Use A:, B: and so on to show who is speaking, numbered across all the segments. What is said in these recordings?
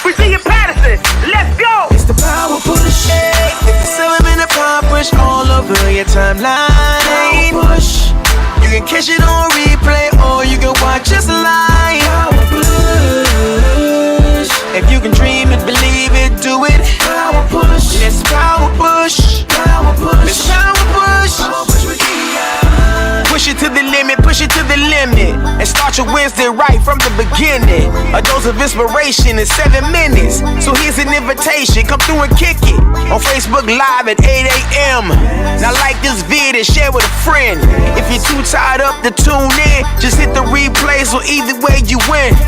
A: Virginia Patterson, let's go.
B: It's the power push. It's the 7-minute power push all over your timeline. Power push. You can catch it on replay or you can watch us live. Power push. If you can dream it, believe it, do it. Power push. Let's power push. Power push. Let's power push. Power push with Dion. Push it to the limit, push it to the limit. And start your Wednesday right from the beginning. A dose of inspiration in 7 minutes. So here's an invitation, come through and kick it. On Facebook Live at 8 a.m. Now like this vid and share with a friend. If you're too tired up to tune in, just hit the replay so either way you win.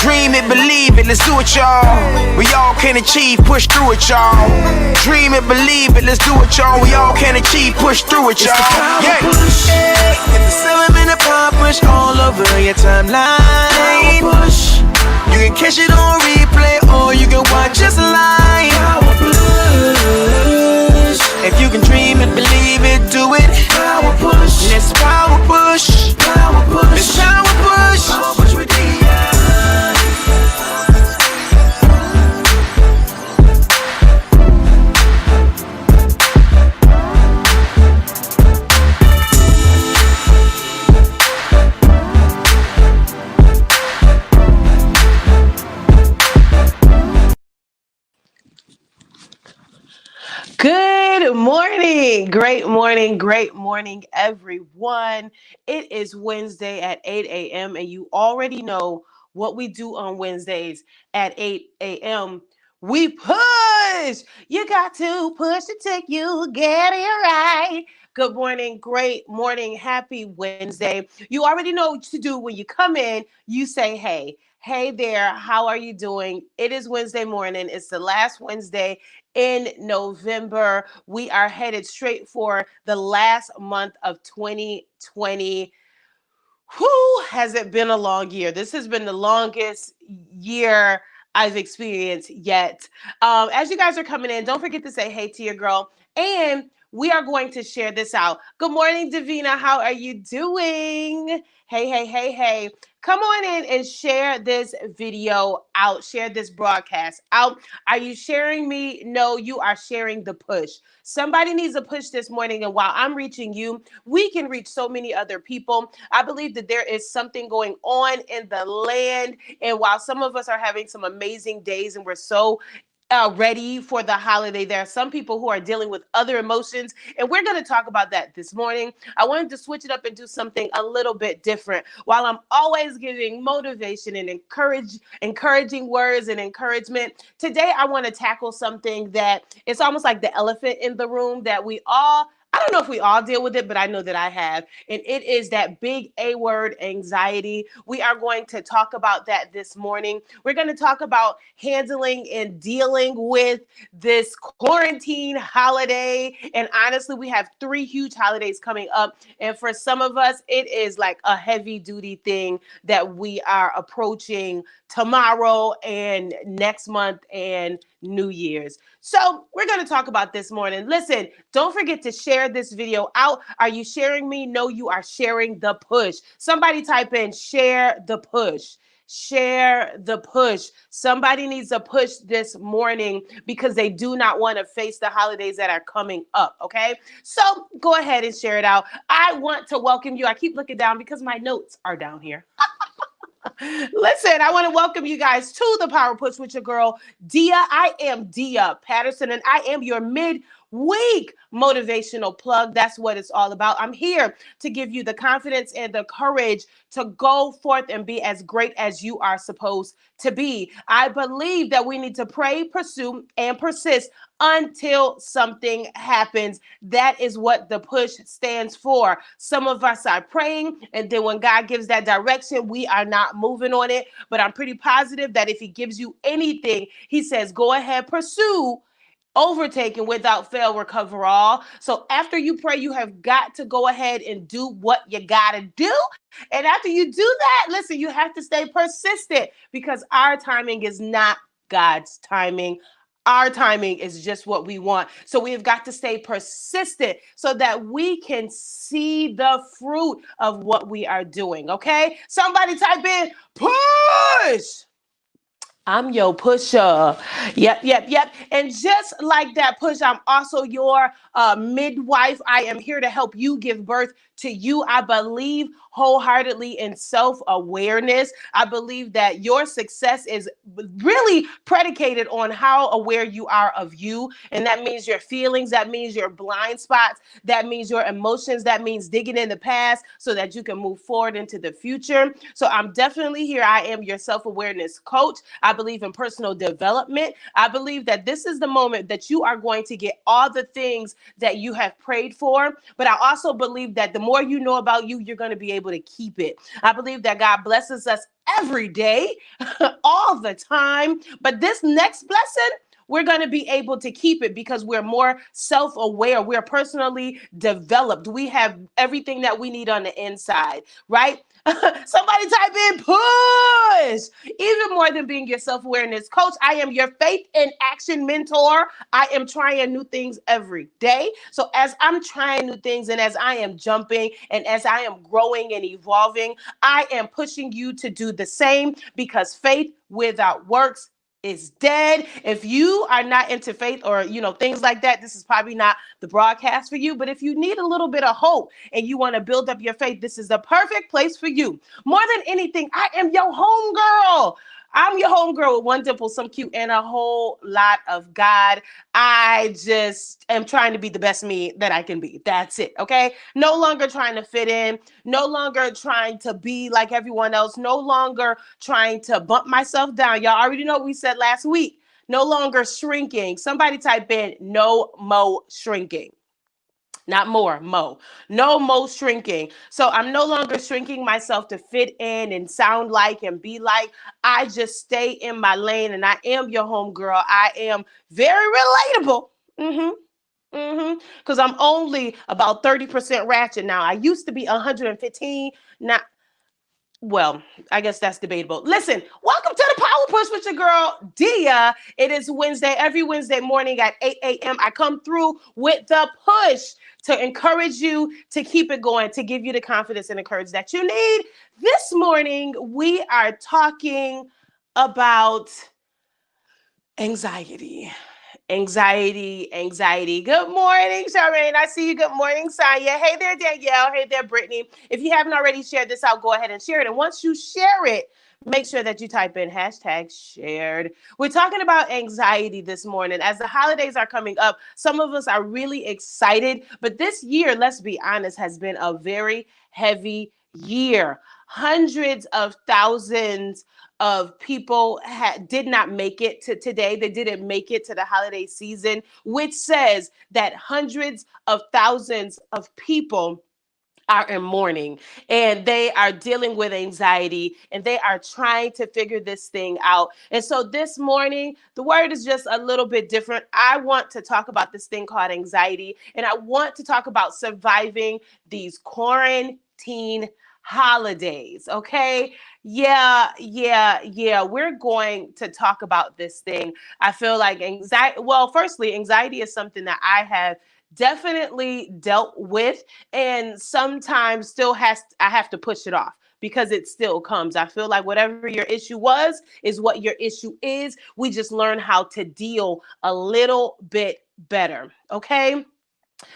B: Dream it, believe it, let's do it, y'all. We all can achieve, push through it, y'all. Dream it, believe it, let's do it, y'all. We all can achieve, push through it, y'all. Yeah. It's the 7-minute power push all over your timeline. Push. You can catch it on replay or you can watch us live. Power push. If you can dream it, believe it, do it. Power push. Let's power push. Power push. Let's power push. Power push with Dion.
C: Good great morning, everyone. It is Wednesday at 8 a.m. and you already know what we do on Wednesdays at 8 a.m. We push. You got to push it till you get it right. Good morning, great morning, happy Wednesday. You already know what to do when you come in. You say, hey. Hey there, how are you doing? It is Wednesday morning. It's the last Wednesday in November. We are headed straight for the last month of 2020. Has it been a long year? This has been the longest year I've experienced yet. As you guys are coming in, don't forget to say hey to your girl. And we are going to share this out. Good morning, Davina. How are you doing? Hey. Come on in and share this video out. Share this broadcast out. Are you sharing me? No, you are sharing the push. Somebody needs a push this morning. And while I'm reaching you, we can reach so many other people. I believe that there is something going on in the land. And while some of us are having some amazing days and we're so ready for the holiday, there are some people who are dealing with other emotions, and we're going to talk about that this morning. I wanted to switch it up and do something a little bit different. While I'm always giving motivation and encouraging words and encouragement, today I want to tackle something that it's almost like the elephant in the room that I don't know if we all deal with it, but I know that I have. And it is that big A word, anxiety. We are going to talk about that this morning. We're going to talk about handling and dealing with this quarantine holiday. And honestly, we have 3 huge holidays coming up. And for some of us, it is like a heavy duty thing that we are approaching tomorrow and next month and New Year's. So we're going to talk about this morning. Listen, don't forget to share this video out. Are you sharing me? No, you are sharing the push. Somebody type in share the push. Share the push. Somebody needs a push this morning because they do not want to face the holidays that are coming up. Okay. So go ahead and share it out. I want to welcome you. I keep looking down because my notes are down here. Listen, I want to welcome you guys to the Power Push with your girl, Dia. I am Dia Patterson, and I am your midweek motivational plug. That's what it's all about. I'm here to give you the confidence and the courage to go forth and be as great as you are supposed to be. I believe that we need to pray, pursue, and persist until something happens. That is what the push stands for. Some of us are praying, and then when God gives that direction, we are not moving on it. But I'm pretty positive that if he gives you anything, he says, go ahead, pursue, overtake, and without fail, recover all. So after you pray, you have got to go ahead and do what you got to do. And after you do that, listen, you have to stay persistent because our timing is not God's timing. Our timing is just what we want. So we've got to stay persistent so that we can see the fruit of what we are doing. Okay? Somebody type in push. I'm your pusher. Yep, yep, yep. And just like that push, I'm also your midwife. I am here to help you give birth to you. I believe wholeheartedly in self awareness. I believe that your success is really predicated on how aware you are of you. And that means your feelings, that means your blind spots, that means your emotions, that means digging in the past so that you can move forward into the future. So I'm definitely here. I am your self awareness coach. I believe in personal development. I believe that this is the moment that you are going to get all the things that you have prayed for. But I also believe that the more you know about you, you're going to be able to keep it. I believe that God blesses us every day, all the time. But this next blessing, we're going to be able to keep it because we're more self-aware. We're personally developed. We have everything that we need on the inside, right? Somebody type in push. Even more than being your self-awareness coach, I am your faith in action mentor. I am trying new things every day. So as I'm trying new things and as I am jumping and as I am growing and evolving, I am pushing you to do the same because faith without works is dead. If you are not into faith or things like that, this is probably not the broadcast for you. But if you need a little bit of hope and you want to build up your faith, this is the perfect place for you. More than anything, I am your homegirl. I'm your homegirl with one dimple, some cute, and a whole lot of God. I just am trying to be the best me that I can be. That's it. Okay. No longer trying to fit in, no longer trying to be like everyone else, no longer trying to bump myself down. Y'all already know what we said last week. No longer shrinking. Somebody type in no mo shrinking. Not more, mo. No mo shrinking. So I'm no longer shrinking myself to fit in and sound like and be like. I just stay in my lane and I am your homegirl. I am very relatable. Because I'm only about 30% ratchet now. I used to be 115. Now, well, I guess that's debatable. Listen, welcome to the Power Push with your girl, Dia. It is Wednesday. Every Wednesday morning at 8 a.m., I come through with the push to encourage you to keep it going, to give you the confidence and the courage that you need. This morning, we are talking about anxiety. Anxiety. Good morning, Charmaine. I see you. Good morning, Sonia. Hey there, Danielle. Hey there, Brittany. If you haven't already shared this out, go ahead and share it. And once you share it, make sure that you type in hashtag shared. We're talking about anxiety this morning. As the holidays are coming up, some of us are really excited. But this year, let's be honest, has been a very heavy year. Hundreds of thousands of people did not make it to today. They didn't make it to the holiday season, which says that hundreds of thousands of people are in mourning and they are dealing with anxiety and they are trying to figure this thing out. And so this morning, the word is just a little bit different. I want to talk about this thing called anxiety, and I want to talk about surviving these quarantine holidays. Okay. Yeah. We're going to talk about this thing. I feel like anxiety. Well, firstly, anxiety is something that I have definitely dealt with, and sometimes I have to push it off because it still comes. I feel like whatever your issue was is what your issue is. We just learn how to deal a little bit better. Okay.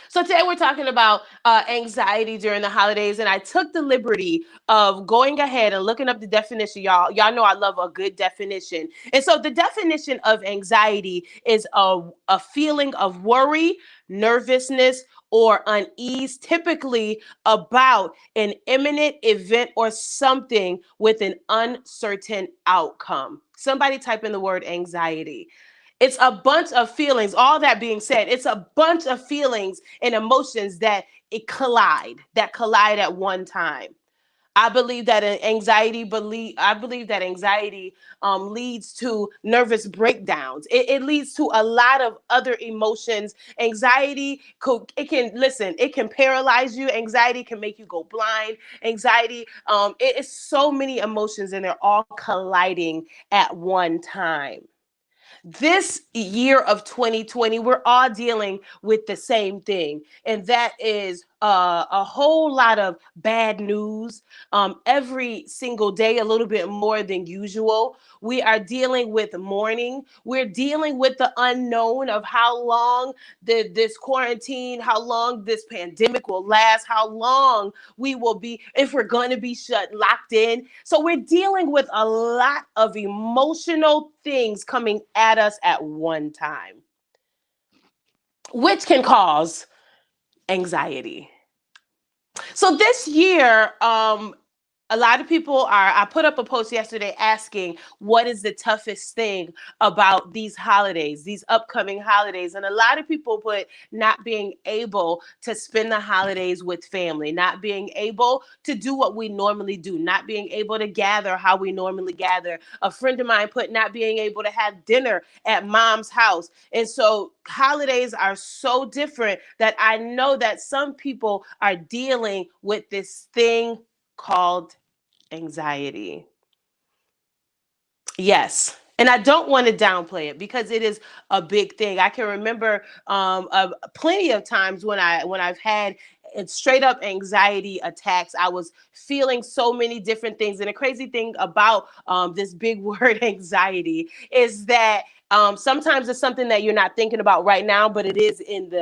C: So today we're talking about anxiety during the holidays, and I took the liberty of going ahead and looking up the definition. Y'all know I love a good definition. And so the definition of anxiety is a feeling of worry, nervousness, or unease, typically about an imminent event or something with an uncertain outcome. Somebody type in the word anxiety. It's a bunch of feelings. All that being said, it's a bunch of feelings and emotions that collide at one time. I believe that anxiety leads to nervous breakdowns. It leads to a lot of other emotions. Anxiety it can paralyze you. Anxiety can make you go blind. Anxiety, it is so many emotions and they're all colliding at one time. This year of 2020, we're all dealing with the same thing, and that is a whole lot of bad news every single day, a little bit more than usual. We are dealing with mourning. We're dealing with the unknown of how long this quarantine, how long this pandemic will last, how long we will be, if we're going to be locked in. So we're dealing with a lot of emotional things coming at us at one time, which can cause anxiety. So this year, a lot of people are, I put up a post yesterday asking what is the toughest thing about these holidays, these upcoming holidays. And a lot of people put not being able to spend the holidays with family, not being able to do what we normally do, not being able to gather how we normally gather. A friend of mine put not being able to have dinner at mom's house. And so holidays are so different that I know that some people are dealing with this thing called anxiety. Yes. And I don't want to downplay it because it is a big thing. I can remember plenty of times when I've had straight up anxiety attacks. I was feeling so many different things. And the crazy thing about this big word anxiety is that sometimes it's something that you're not thinking about right now, but it is in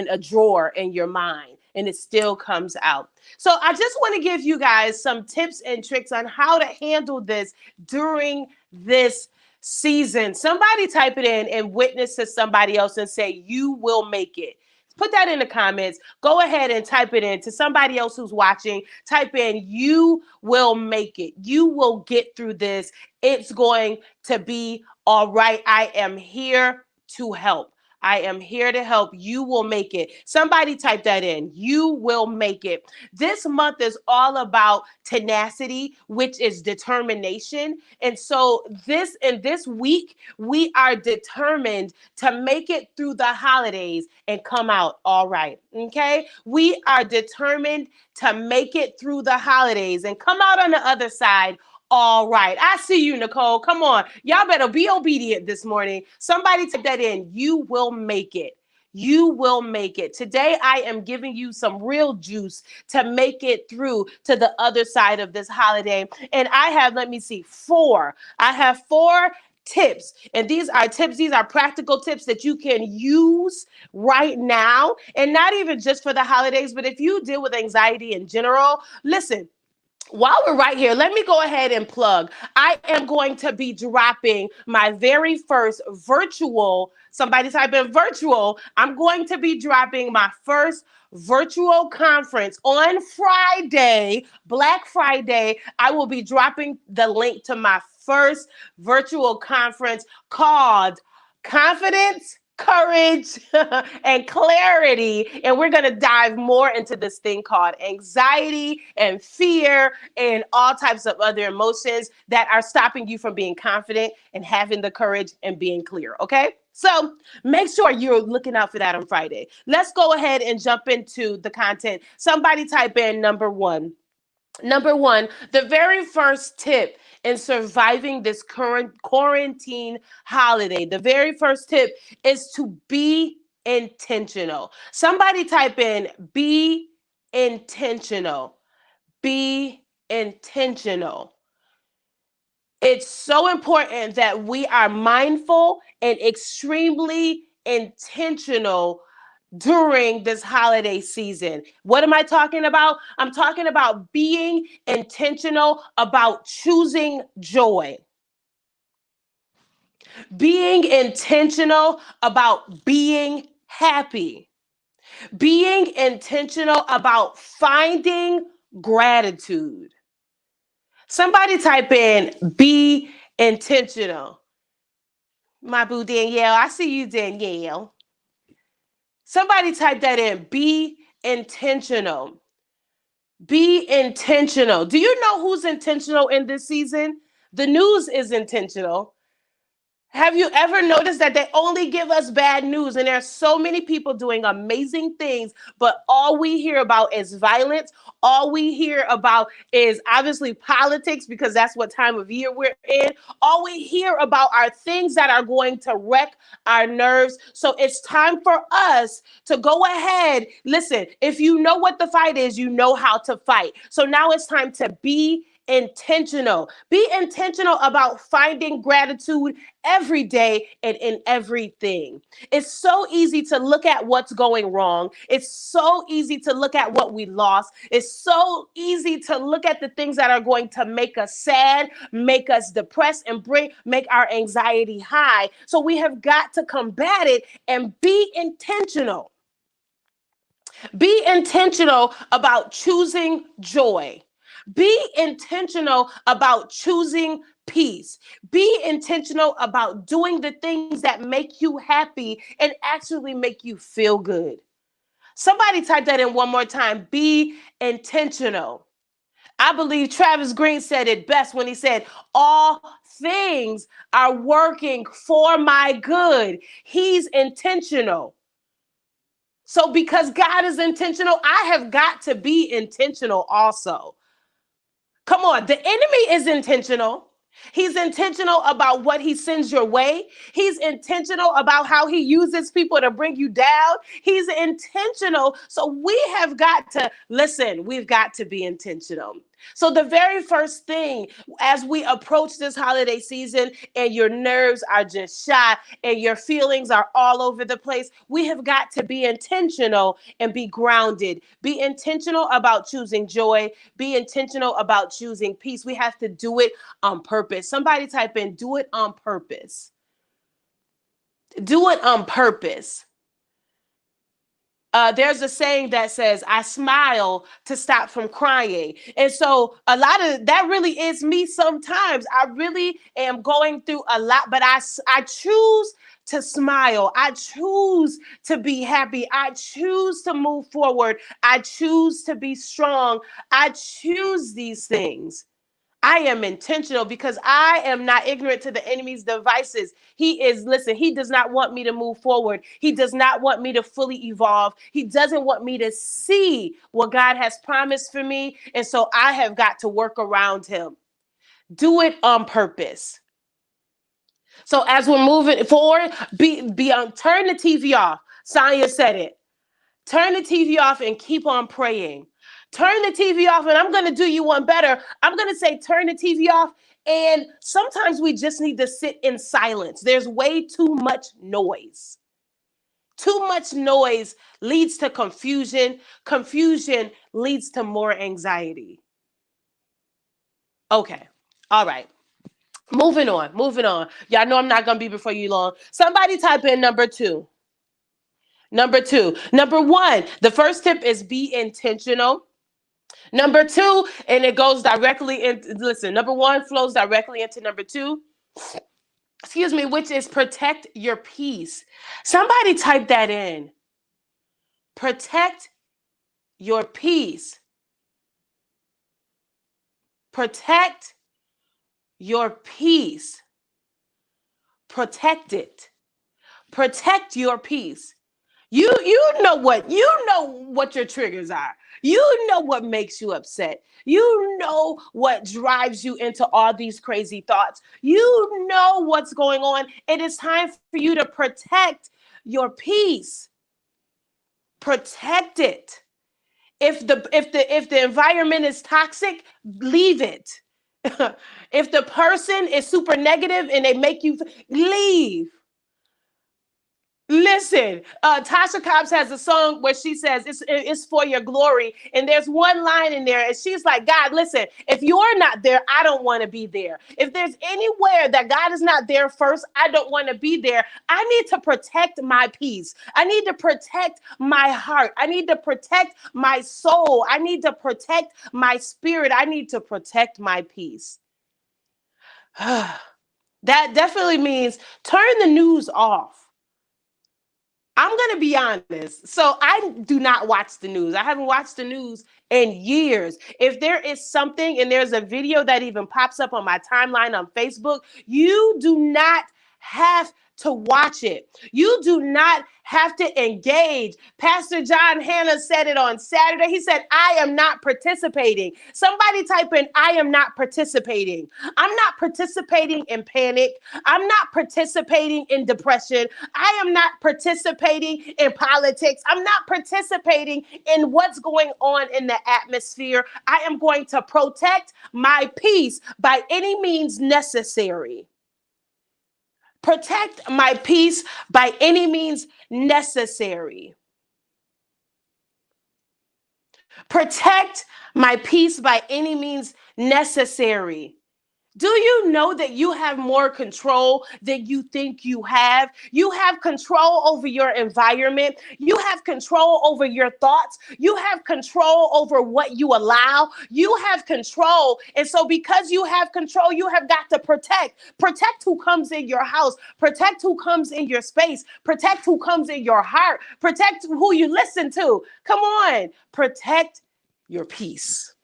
C: a drawer in your mind, and it still comes out. So I just want to give you guys some tips and tricks on how to handle this during this season. Somebody type it in and witness to somebody else and say, you will make it. Put that in the comments. Go ahead and type it in to somebody else who's watching. Type in, you will make it. You will get through this. It's going to be all right. I am here to help. I am here to help. You will make it. Somebody type that in. You will make it. This month is all about tenacity, which is determination. And so this week, we are determined to make it through the holidays and come out all right. Okay? We are determined to make it through the holidays and come out on the other side all right. I see you, Nicole. Come on. Y'all better be obedient this morning. Somebody type that in. You will make it. You will make it. Today, I am giving you some real juice to make it through to the other side of this holiday. And I have, let me see, I have 4 tips. And these are tips. These are practical tips that you can use right now. And not even just for the holidays, but if you deal with anxiety in general, listen. While we're right here, let me go ahead and plug. I am going to be dropping my very first virtual, somebody type in virtual. I'm going to be dropping my first virtual conference on Friday, Black Friday. I will be dropping the link to my first virtual conference called Confidence, Courage, and Clarity. And we're going to dive more into this thing called anxiety and fear and all types of other emotions that are stopping you from being confident and having the courage and being clear. Okay? So make sure you're looking out for that on Friday. Let's go ahead and jump into the content. Somebody type in number one. Number one, the very first tip in surviving this current quarantine holiday, the very first tip is to be intentional. Somebody type in, be intentional. Be intentional. It's so important that we are mindful and extremely intentional during this holiday season. What am I talking about? I'm talking about being intentional about choosing joy. Being intentional about being happy. Being intentional about finding gratitude. Somebody type in, be intentional. My boo Danielle, I see you, Danielle. Somebody type that in, be intentional. Be intentional. Do you know who's intentional in this season? The news is intentional. Have you ever noticed that they only give us bad news? And there are so many people doing amazing things, but all we hear about is violence. All we hear about is obviously politics, because that's what time of year we're in. All we hear about are things that are going to wreck our nerves. So it's time for us to go ahead. Listen, if you know what the fight is, you know how to fight. So now it's time to be intentional. Be intentional about finding gratitude every day and in everything. It's so easy to look at what's going wrong. It's so easy to look at what we lost. It's so easy to look at the things that are going to make us sad, make us depressed, and make our anxiety high. So we have got to combat it and be intentional. Be intentional about choosing joy. Be intentional about choosing peace. Be intentional about doing the things that make you happy and actually make you feel good. Somebody type that in one more time. Be intentional. I believe Travis Green said it best when he said, all things are working for my good. He's intentional. So because God is intentional, I have got to be intentional also. Come on, the enemy is intentional. He's intentional about what he sends your way. He's intentional about how he uses people to bring you down. He's intentional. So we have got to listen, we've got to be intentional. So the very first thing as we approach this holiday season and your nerves are just shot and your feelings are all over the place, we have got to be intentional and be grounded. Be intentional about choosing joy. Be intentional about choosing peace. We have to do it on purpose. Somebody type in, do it on purpose. Do it on purpose. There's a saying that says, I smile to stop from crying. And so a lot of that really is me sometimes. I really am going through a lot, but I choose to smile. I choose to be happy. I choose to move forward. I choose to be strong. I choose these things. I am intentional because I am not ignorant to the enemy's devices. Listen, he does not want me to move forward. He does not want me to fully evolve. He doesn't want me to see what God has promised for me. And so I have got to work around him. Do it on purpose. So as we're moving forward, turn the TV off. Sonya said it. Turn the TV off and keep on praying. Turn the TV off, and I'm going to do you one better. I'm going to say turn the TV off, and sometimes we just need to sit in silence. There's way too much noise. Too much noise leads to confusion. Confusion leads to more anxiety. Okay. All right. Moving on. Y'all know I'm not going to be before you long. Somebody type in number 2. Number 2. Number 1, the first tip is be intentional. Number 2, and it goes directly into, listen, number 1 flows directly into number 2, which is protect your peace. Somebody type that in. Protect your peace. Protect your peace. Protect it. Protect your peace. You know what your triggers are. You know what makes you upset. You know what drives you into all these crazy thoughts. You know what's going on. It is time for you to protect your peace. Protect it. If the environment is toxic, leave it. If the person is super negative and they make you leave. Listen, Tasha Cobbs has a song where she says it's for your glory. And there's one line in there and she's like, God, listen, if you're not there, I don't want to be there. If there's anywhere that God is not there first, I don't want to be there. I need to protect my peace. I need to protect my heart. I need to protect my soul. I need to protect my spirit. I need to protect my peace. That definitely means turn the news off. I'm going to be honest. So I do not watch the news. I haven't watched the news in years. If there is something and there's a video that even pops up on my timeline on Facebook, you do not have to watch it. You do not have to engage. Pastor John Hanna said it on Saturday. He said, I am not participating. Somebody type in, I am not participating. I'm not participating in panic. I'm not participating in depression. I am not participating in politics. I'm not participating in what's going on in the atmosphere. I am going to protect my peace by any means necessary. Protect my peace by any means necessary. Protect my peace by any means necessary. Do you know that you have more control than you think you have? You have control over your environment. You have control over your thoughts. You have control over what you allow. You have control. And so because you have control, you have got to protect. Protect who comes in your house. Protect who comes in your space. Protect who comes in your heart. Protect who you listen to. Come on. Protect your peace.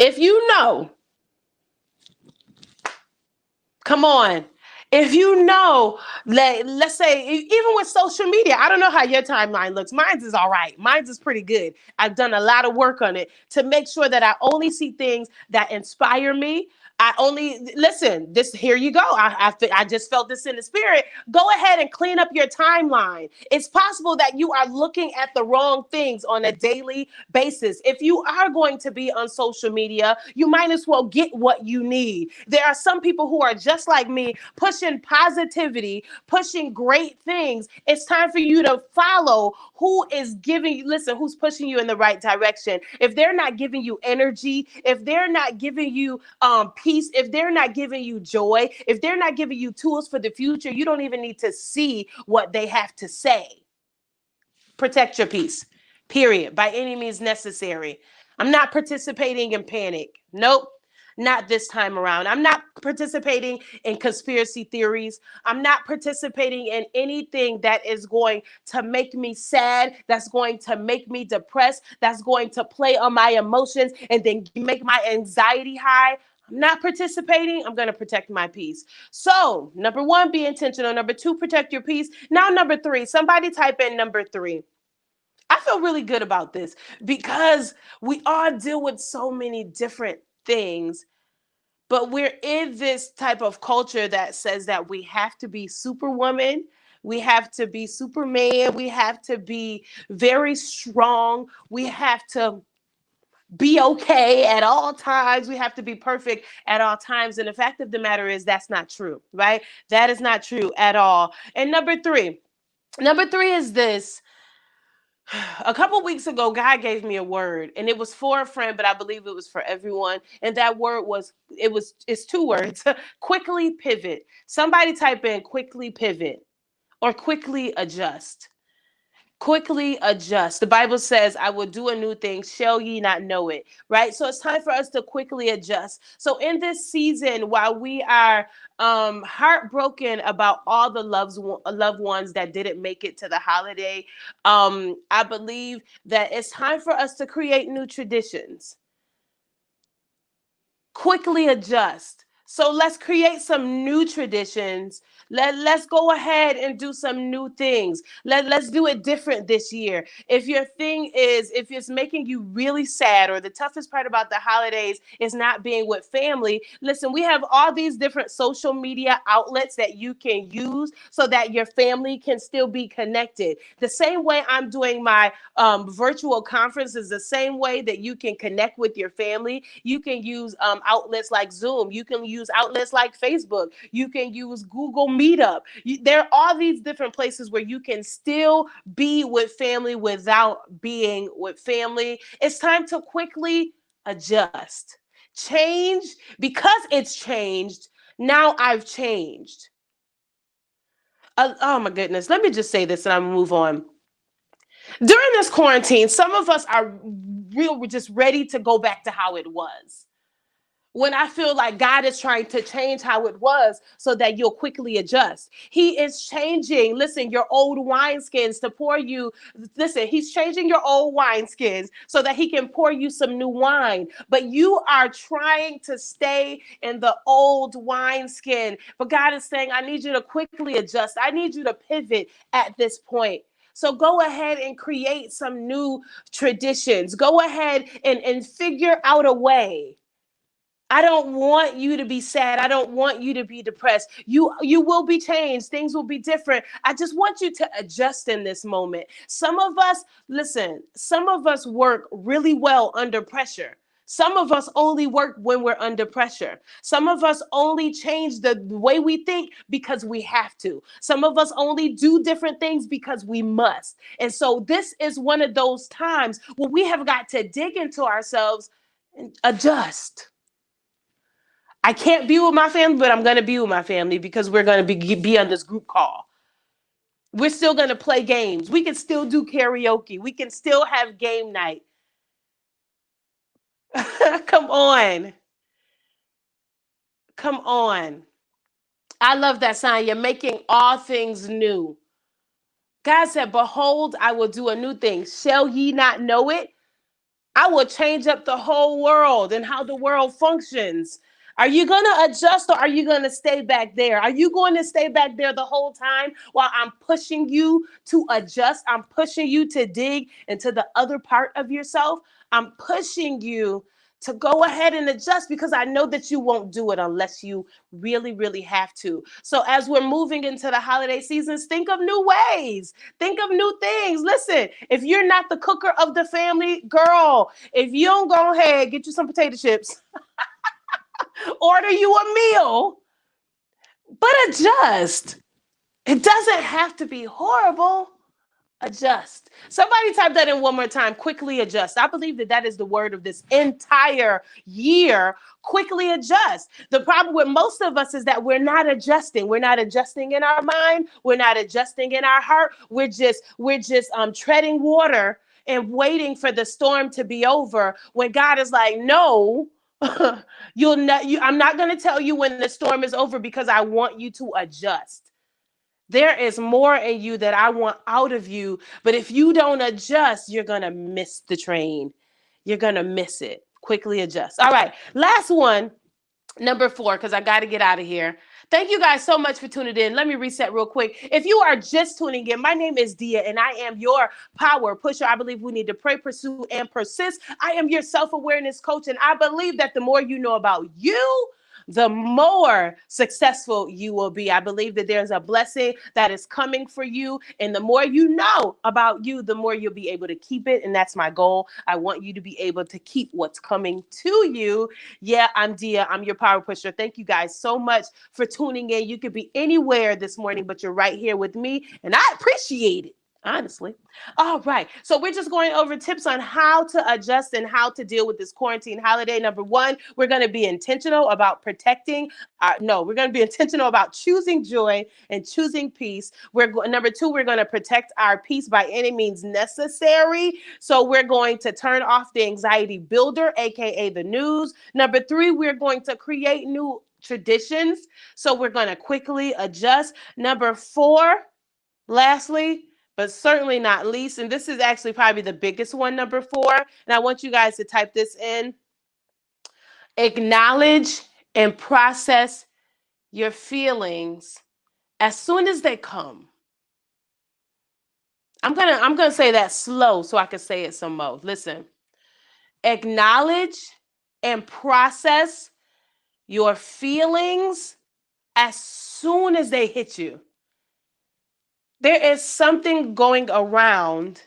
C: If you know, come on. If you know, let's say, even with social media, I don't know how your timeline looks. Mine's is all right. Mine's is pretty good. I've done a lot of work on it to make sure that I only see things that inspire me. I only listen. Here you go. I just felt this in the spirit. Go ahead and clean up your timeline. It's possible that you are looking at the wrong things on a daily basis. If you are going to be on social media, you might as well get what you need. There are some people who are just like me, pushing positivity, pushing great things. It's time for you to follow who is giving you. Listen, who's pushing you in the right direction. If they're not giving you energy, if they're not giving you peace, if they're not giving you joy, if they're not giving you tools for the future, you don't even need to see what they have to say. Protect your peace, period, by any means necessary. I'm not participating in panic. Nope. Not this time around. I'm not participating in conspiracy theories. I'm not participating in anything that is going to make me sad, that's going to make me depressed, that's going to play on my emotions and then make my anxiety high. I'm not participating. I'm going to protect my peace. So, number one, be intentional. Number two, protect your peace. Now, number three, somebody type in number three. I feel really good about this because we all deal with so many different things, but we're in this type of culture that says that we have to be superwoman, we have to be Superman, we have to be very strong, we have to be okay at all times, we have to be perfect at all times. And the fact of the matter is that's not true, right? That is not true at all. And number three is this. A couple weeks ago, God gave me a word, and it was for a friend, but I believe it was for everyone. And that word it's two words: quickly pivot. Somebody type in quickly pivot or quickly adjust. Quickly adjust. The Bible says, I will do a new thing, shall ye not know it, right? So it's time for us to quickly adjust. So in this season, while we are heartbroken about all the loved ones that didn't make it to the holiday, I believe that it's time for us to create new traditions. Quickly adjust. So let's create some new traditions. Let's go ahead and do some new things. Let's do it different this year. If it's making you really sad, or the toughest part about the holidays is not being with family, listen, we have all these different social media outlets that you can use so that your family can still be connected. The same way I'm doing my virtual conference is the same way that you can connect with your family. You can use outlets like Zoom. You can use outlets like Facebook. You can use Google Meetup. There are all these different places where you can still be with family without being with family. It's time to quickly adjust. Change, because it's changed. Now I've changed. Oh my goodness. Let me just say this and I'm move on. During this quarantine, some of us are just ready to go back to how it was. when I feel like God is trying to change how it was so that you'll quickly adjust. He is changing, listen, your old wineskins to pour you. Listen, he's changing your old wineskins so that he can pour you some new wine. But you are trying to stay in the old wineskin. But God is saying, I need you to quickly adjust. I need you to pivot at this point. So go ahead and create some new traditions. Go ahead and figure out a way. I don't want you to be sad. I don't want you to be depressed. You will be changed. Things will be different. I just want you to adjust in this moment. Some of us, listen, some of us work really well under pressure. Some of us only work when we're under pressure. Some of us only change the way we think because we have to. Some of us only do different things because we must. And so this is one of those times where we have got to dig into ourselves and adjust. I can't be with my family, but I'm going to be with my family because we're going to be on this group call. We're still going to play games. We can still do karaoke. We can still have game night. Come on. Come on. I love that sign. You're making all things new. God said, behold, I will do a new thing. Shall ye not know it? I will change up the whole world and how the world functions. Are you going to adjust or are you going to stay back there? Are you going to stay back there the whole time while I'm pushing you to adjust? I'm pushing you to dig into the other part of yourself. I'm pushing you to go ahead and adjust because I know that you won't do it unless you really, really have to. So as we're moving into the holiday seasons, think of new ways. Think of new things. Listen, if you're not the cooker of the family, girl, if you don't go ahead, get you some potato chips, order you a meal, but adjust. It doesn't have to be horrible. Adjust. Somebody type that in one more time. Quickly adjust. I believe that that is the word of this entire year. Quickly adjust. The problem with most of us is that we're not adjusting. We're not adjusting in our mind. We're not adjusting in our heart. We're just treading water and waiting for the storm to be over when God is like, no, I'm not going to tell you when the storm is over because I want you to adjust. There is more in you that I want out of you. But if you don't adjust, you're going to miss the train. You're going to miss it. Quickly adjust. All right. Last one, number 4, because I got to get out of here. Thank you guys so much for tuning in. Let me reset real quick. If you are just tuning in, my name is Dia, and I am your power pusher. I believe we need to pray, pursue, and persist. I am your self-awareness coach, and I believe that the more you know about you, the more successful you will be. I believe that there's a blessing that is coming for you. And the more you know about you, the more you'll be able to keep it. And that's my goal. I want you to be able to keep what's coming to you. Yeah, I'm Dia. I'm your power pusher. Thank you guys so much for tuning in. You could be anywhere this morning, but you're right here with me. And I appreciate it. Honestly. All right. So we're just going over tips on how to adjust and how to deal with this quarantine holiday. Number 1, we're going to be intentional about we're going to be intentional about choosing joy and choosing peace. Number 2, we're going to protect our peace by any means necessary. So we're going to turn off the anxiety builder, AKA the news. Number 3, we're going to create new traditions. So we're going to quickly adjust. Number 4, lastly, but certainly not least, and this is actually probably the biggest one, number 4, and I want you guys to type this in. Acknowledge and process your feelings as soon as they come. I'm gonna say that slow so I can say it some more. Listen. Acknowledge and process your feelings as soon as they hit you. There is something going around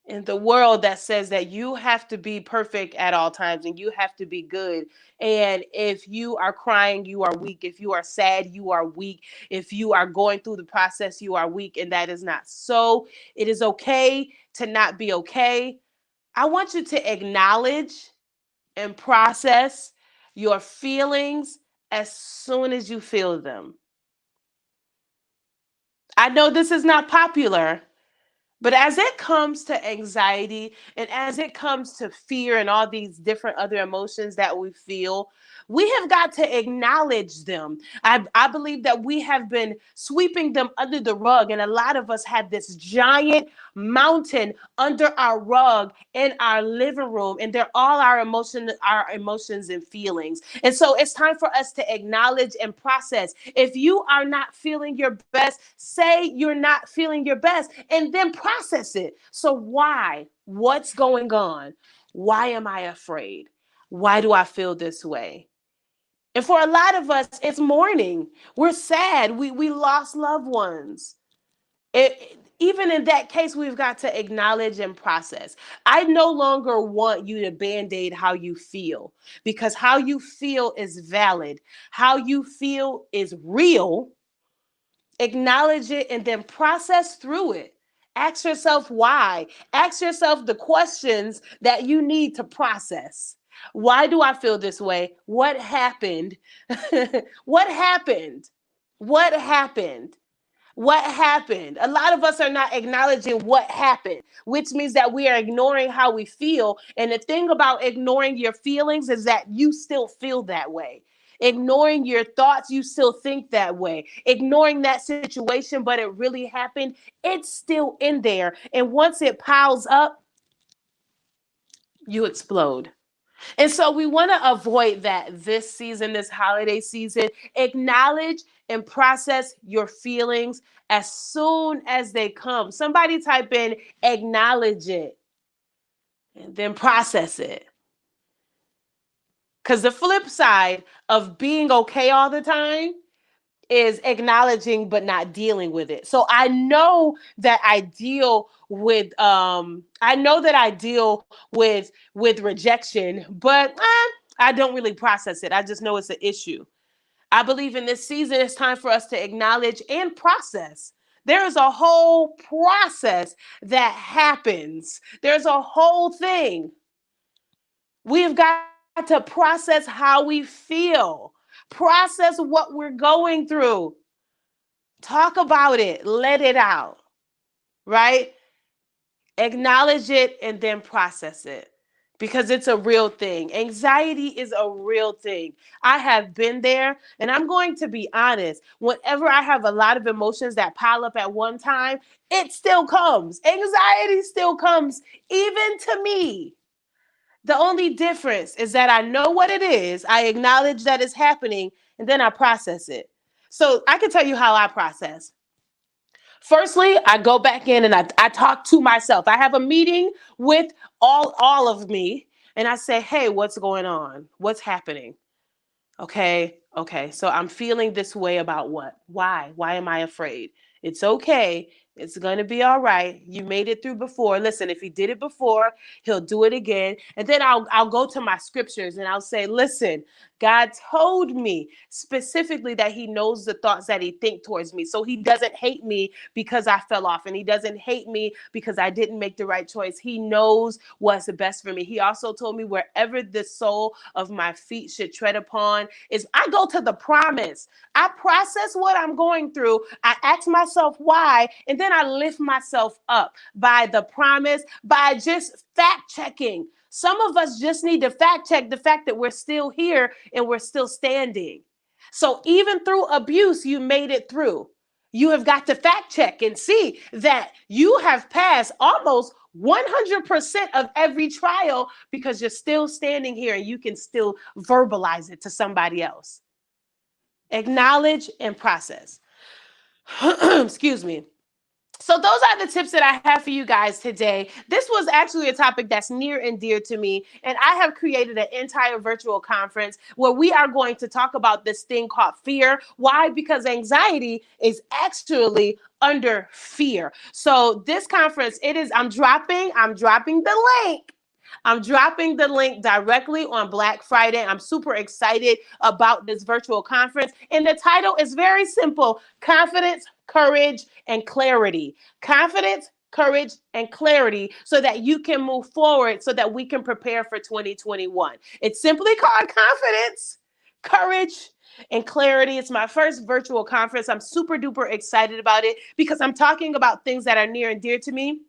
C: in the world that says that you have to be perfect at all times and you have to be good. And if you are crying, you are weak. If you are sad, you are weak. If you are going through the process, you are weak. And that is not so. It is okay to not be okay. I want you to acknowledge and process your feelings as soon as you feel them. I know this is not popular, But as it comes to anxiety and as it comes to fear and all these different other emotions that we feel, we have got to acknowledge them. I believe that we have been sweeping them under the rug, and a lot of us have this giant mountain under our rug in our living room, and they're all our emotions and feelings. And so it's time for us to acknowledge and process. If you are not feeling your best, say you're not feeling your best, and then process it. So why? What's going on? Why am I afraid? Why do I feel this way? And for a lot of us, it's mourning. We're sad. We lost loved ones. Even in that case, we've got to acknowledge and process. I no longer want you to band-aid how you feel, because how you feel is valid. How you feel is real. Acknowledge it and then process through it. Ask yourself why. Ask yourself the questions that you need to process. Why do I feel this way? What happened? What happened? What happened? What happened? A lot of us are not acknowledging what happened, which means that we are ignoring how we feel. And the thing about ignoring your feelings is that you still feel that way. Ignoring your thoughts, you still think that way. Ignoring that situation, but it really happened, it's still in there. And once it piles up, you explode. And so we want to avoid that this season, this holiday season. Acknowledge and process your feelings as soon as they come. Somebody type in acknowledge it and then process it. Because the flip side of being okay all the time is acknowledging but not dealing with it. So I know that I deal with with rejection, but I don't really process it. I just know it's an issue. I believe in this season it's time for us to acknowledge and process. There is a whole process that happens. There's a whole thing. We've got to process how we feel. Process what we're going through. Talk about it. Let it out. Right? Acknowledge it and then process it. Because it's a real thing. Anxiety is a real thing. I have been there, and I'm going to be honest. Whenever I have a lot of emotions that pile up at one time, it still comes. Anxiety still comes, even to me. The only difference is that I know what it is, I acknowledge that it's happening, and then I process it. So I can tell you how I process. Firstly, I go back in and I talk to myself. I have a meeting with all of me, and I say, hey, what's going on? What's happening? Okay. So I'm feeling this way about what? Why? Why am I afraid? It's okay. It's going to be all right. You made it through before. Listen, if he did it before, he'll do it again. And then I'll go to my scriptures and I'll say, listen, God told me specifically that he knows the thoughts that he think towards me. So he doesn't hate me because I fell off, and he doesn't hate me because I didn't make the right choice. He knows what's the best for me. He also told me wherever the sole of my feet should tread upon is I go to the promise. I process what I'm going through. I ask myself why, and then I lift myself up by the promise, by just fact checking. Some of us just need to fact check the fact that we're still here and we're still standing. So even through abuse, you made it through. You have got to fact check and see that you have passed almost 100% of every trial because you're still standing here and you can still verbalize it to somebody else. Acknowledge and process. Excuse me. So those are the tips that I have for you guys today. This was actually a topic that's near and dear to me, and I have created an entire virtual conference where we are going to talk about this thing called fear. Why? Because anxiety is actually under fear. So this conference, I'm dropping the link. I'm dropping the link directly on Black Friday. I'm super excited about this virtual conference. And the title is very simple: Confidence, Courage, and Clarity. Confidence, courage, and clarity so that you can move forward, so that we can prepare for 2021. It's simply called Confidence, Courage, and Clarity. It's my first virtual conference. I'm super duper excited about it because I'm talking about things that are near and dear to me.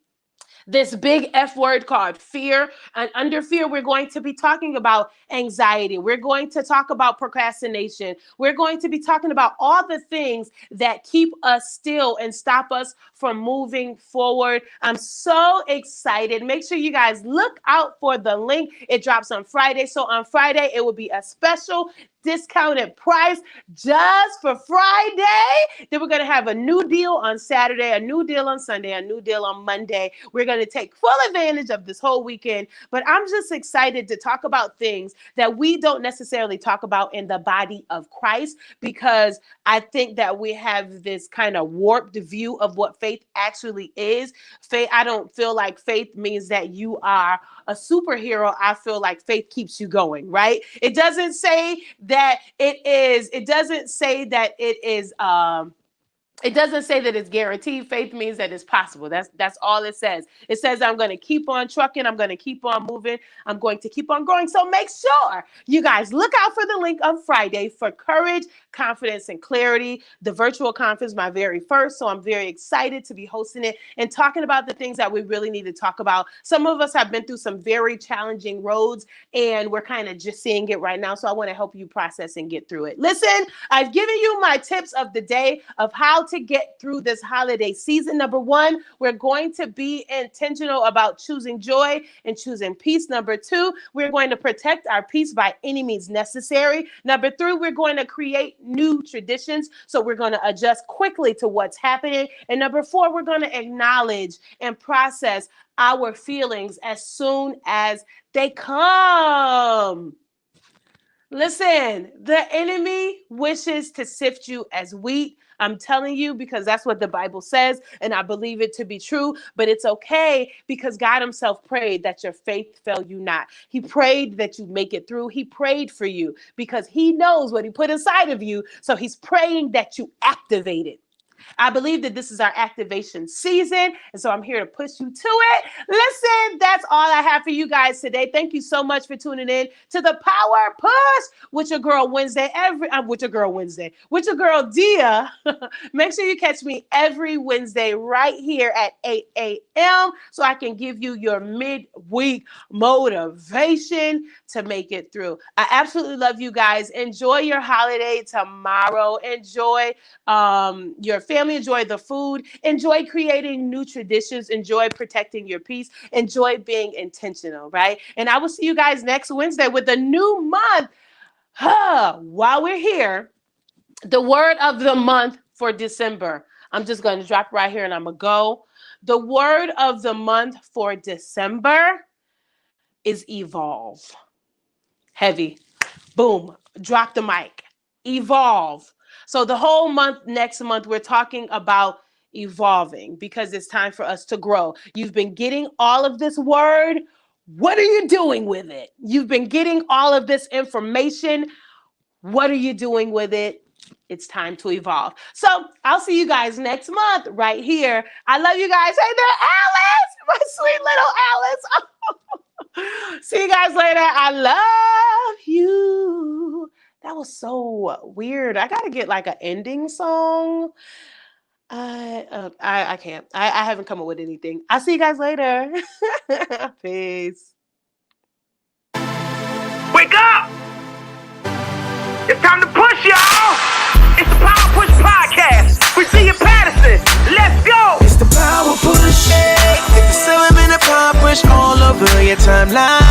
C: this big F word called fear. And under fear, we're going to be talking about anxiety. We're going to talk about procrastination. We're going to be talking about all the things that keep us still and stop us from moving forward. I'm so excited. Make sure you guys look out for the link. It drops on Friday. So on Friday, it will be a special discounted price just for Friday. Then we're going to have a new deal on Saturday, a new deal on Sunday, a new deal on Monday. We're going to take full advantage of this whole weekend. But I'm just excited to talk about things that we don't necessarily talk about in the body of Christ, because I think that we have this kind of warped view of what faith actually is. Faith, I don't feel like faith means that you are a superhero. I feel like faith keeps you going, right? It doesn't say that it doesn't say that it doesn't say that it's guaranteed. Faith means that it's possible. That's all it says. It says I'm going to keep on trucking. I'm going to keep on moving. I'm going to keep on growing. So make sure you guys look out for the link on Friday for Courage, Confidence, and Clarity, the virtual conference, my very first. So I'm very excited to be hosting it and talking about the things that we really need to talk about. Some of us have been through some very challenging roads, and we're kind of just seeing it right now. So I want to help you process and get through it. Listen, I've given you my tips of the day of how to get through this holiday season. Number one, we're going to be intentional about choosing joy and choosing peace. Number two, we're going to protect our peace by any means necessary. Number three, we're going to create new traditions. So we're going to adjust quickly to what's happening. And number four, we're going to acknowledge and process our feelings as soon as they come. Listen, the enemy wishes to sift you as wheat. I'm telling you, because that's what the Bible says, and I believe it to be true, but it's okay because God himself prayed that your faith fail you not. He prayed that you make it through. He prayed for you because he knows what he put inside of you. So he's praying that you activate it. I believe that this is our activation season, and so I'm here to push you to it. Listen, that's all I have for you guys today. Thank you so much for tuning in to the Power Push with your girl Wednesday. With your girl Dia. Make sure you catch me every Wednesday right here at 8 a.m. so I can give you your midweek motivation to make it through. I absolutely love you guys. Enjoy your holiday tomorrow. Enjoy your family, enjoy the food, enjoy creating new traditions, enjoy protecting your peace, enjoy being intentional, right? And I will see you guys next Wednesday with a new month. While we're here, the word of the month for December. I'm just going to drop right here and I'm going to go. The word of the month for December is evolve. Heavy. Boom. Drop the mic. Evolve. So the whole month, next month, we're talking about evolving because it's time for us to grow. You've been getting all of this word. What are you doing with it? You've been getting all of this information. What are you doing with it? It's time to evolve. So I'll see you guys next month right here. I love you guys. Hey there, Alice, my sweet little Alice. See you guys later. I love you. That was so weird. I gotta get like an ending song. I can't. I haven't come up with anything. I'll see you guys later. Peace.
A: Wake up! It's time to push, y'all! It's the Power Push Podcast with Tia Patterson. Let's go!
B: It's the Power Push. Hit the 7-minute Power Push all over your timeline.